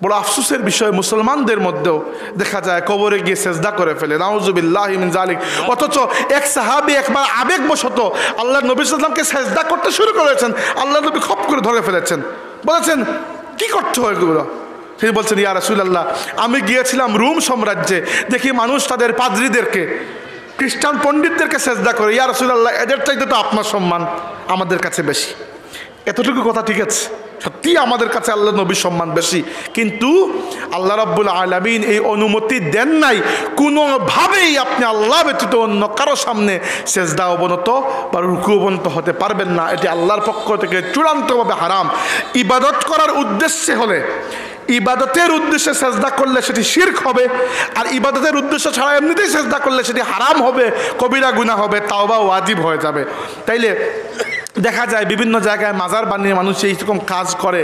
বড় আফসোসের বিষয় মুসলমানদের মধ্যেও দেখা যায় কবরে গিয়ে সেজদা করে ফেলে, নাউজুবিল্লাহি মিন যালিক। অথচ এক সাহাবী একবার আবেগবশত আল্লাহর নবী সাল্লাল্লাহু আলাইহি ওয়াসাল্লামকে সেজদা করতে শুরু করেছেন, আল্লাহর নবী খপ করে ধরে ফেলেছেন, বলেছেন কি করছো এগুলো? তিনি বলছেন ইয়া রাসূলুল্লাহ, আমি গিয়েছিলাম রোম সাম্রাজ্যে, দেখি মানুষ তাদের পাদ্রীদেরকে, খ্রিস্টান পণ্ডিতদেরকে সেজদা করে। ইয়া রাসূলুল্লাহ, এদের চাইতে তো আপনার সম্মান আমাদের কাছে বেশি। এতটুকু কথা ঠিক আছে, সত্যি আমাদের কাছে আল্লাহ নবীর সম্মান বেশি, কিন্তু আল্লাহ রাব্বুল আলামিন এই অনুমতি দেন নাই কোনোভাবেই আপনি আল্লাহ ব্যতীত অন্য কারো সামনে সেজদা অবনত বা রুকু অবনত হতে পারবেন না। এটি আল্লাহর পক্ষ থেকে চূড়ান্তভাবে হারাম। ইবাদত করার উদ্দেশ্যে হলে, ইবাদতের উদ্দেশ্যে সেজদা করলে সেটি শিরক হবে, আর ইবাদতের উদ্দেশ্য ছাড়া এমনিতেই সেজদা করলে সেটি হারাম হবে, কবিরা গুনাহ হবে, তাওবা ওয়াজিব হয়ে যাবে। তাইলে দেখা যায় বিভিন্ন জায়গায় মাজার বানিয়ে মানুষ এইরকম কাজ করে।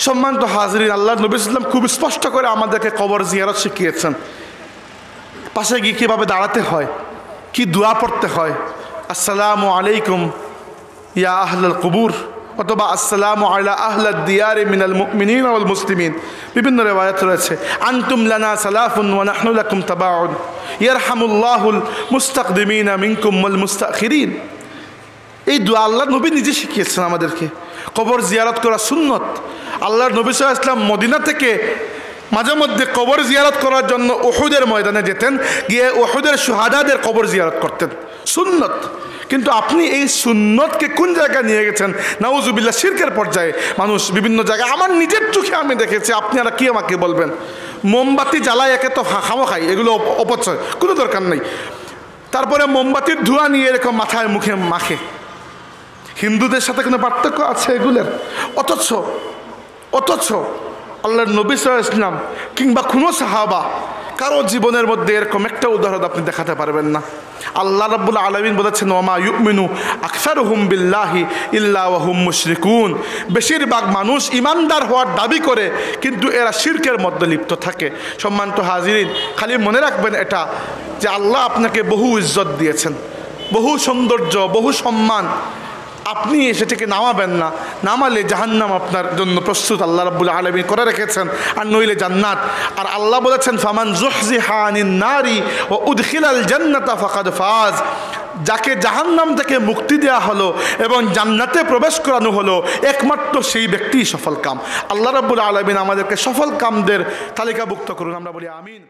সম্মানিত হাজরিন, আল্লাহ নবী সাল্লাল্লাহু আলাইহি ওয়াসাল্লাম খুব স্পষ্ট করে আমাদেরকে কবর জিয়ারত শিখিয়েছেন। পাশে গিয়ে কীভাবে দাঁড়াতে হয়, কি দোয়া পড়তে হয়, আসসালামু আলাইকুম ইয়া আহলাল কুবুর, অথবা আসসালামু আলা আহলাদ দিয়ারি মিনাল মুমিনিন ওয়াল মুসলিমিন। বিভিন্ন রিওয়ায়াত রয়েছে, আনতুম লানা সালাফুন ওয়া নাহনু লাকুম তাবাউন, ইয়ারহামুল্লাহুল মুস্তাকদিমিনা মিনকুম ওয়াল মুস্তাখিরিন। এই দোয়া আল্লাহ নবী নিজে শিখিয়েছেন আমাদেরকে। কবর জিয়ারত করা সুন্নত। আল্লাহর নবী সাল্লাল্লাহু আলাইহি ওয়াসাল্লাম মদিনা থেকে মাঝে মধ্যে কবর জিয়ারত করার জন্য উহুদের ময়দানে যেতেন, গিয়ে উহুদের শুহাদাদের কবর জিয়ারত করতেন, সুন্নত। কিন্তু আপনি এই সুন্নতকে কোন জায়গায় নিয়ে গেছেন? নাউজুবিল্লাহ, শিরকের পর্যায়ে। মানুষ বিভিন্ন জায়গায়, আমার নিজের চোখে আমি দেখেছি, আপনারা কি আমাকে বলবেন? মোমবাতি জ্বালায়, একে তো খাই, এগুলো অপচয়, কোনো দরকার নেই। তারপরে মোমবাতির ধোঁয়া নিয়ে এরকম মাথায় মুখে মাখে। হিন্দুদের সাথে কোনো পার্থক্য আছে এগুলোর? অথচ আল্লাহর নবী সাল্লাল্লাহু আলাইহি ওয়াসাল্লাম কিংবা কোনো সাহাবা কারো জীবনের মধ্যে এরকম একটা উদাহরণ আপনি দেখাতে পারবেন না। আল্লাহ রাব্বুল আলামিন বলেছেন, ওয়ামা ইউমিনু আকসারুহুম বিল্লাহি ইল্লা ওয়া হুম মুশরিকুন। বেশিরভাগ মানুষ ইমানদার হওয়ার দাবি করে, কিন্তু এরা শিরকের মধ্যে লিপ্ত থাকে। সম্মানিত হাজিরিন, খালি মনে রাখবেন এটা, যে আল্লাহ আপনাকে বহু ইজ্জত দিয়েছেন, বহু সৌন্দর্য, বহু সম্মান, আপনি সেটাকে নামাবেন না। নামালে জাহান্নাম আপনার জন্য প্রস্তুত আল্লাহ রাব্বুল আলামিন করে রেখেছেন, আর নইলে জান্নাত। আর আল্লাহ বলেছেন, ফামান যুহজিহা আনিন নারি ওয়া উদখিলাল জান্নাতা ফাকাদ ফাজ। যাকে জাহান্নাম থেকে মুক্তি দেওয়া হলো এবং জান্নাতে প্রবেশ করানো হলো, একমাত্র সেই ব্যক্তিই সফল কাম। আল্লাহ রাব্বুল আলামিন আমাদেরকে সফল কামদের তালিকাভুক্ত করুন, আমরা বলি আমিন।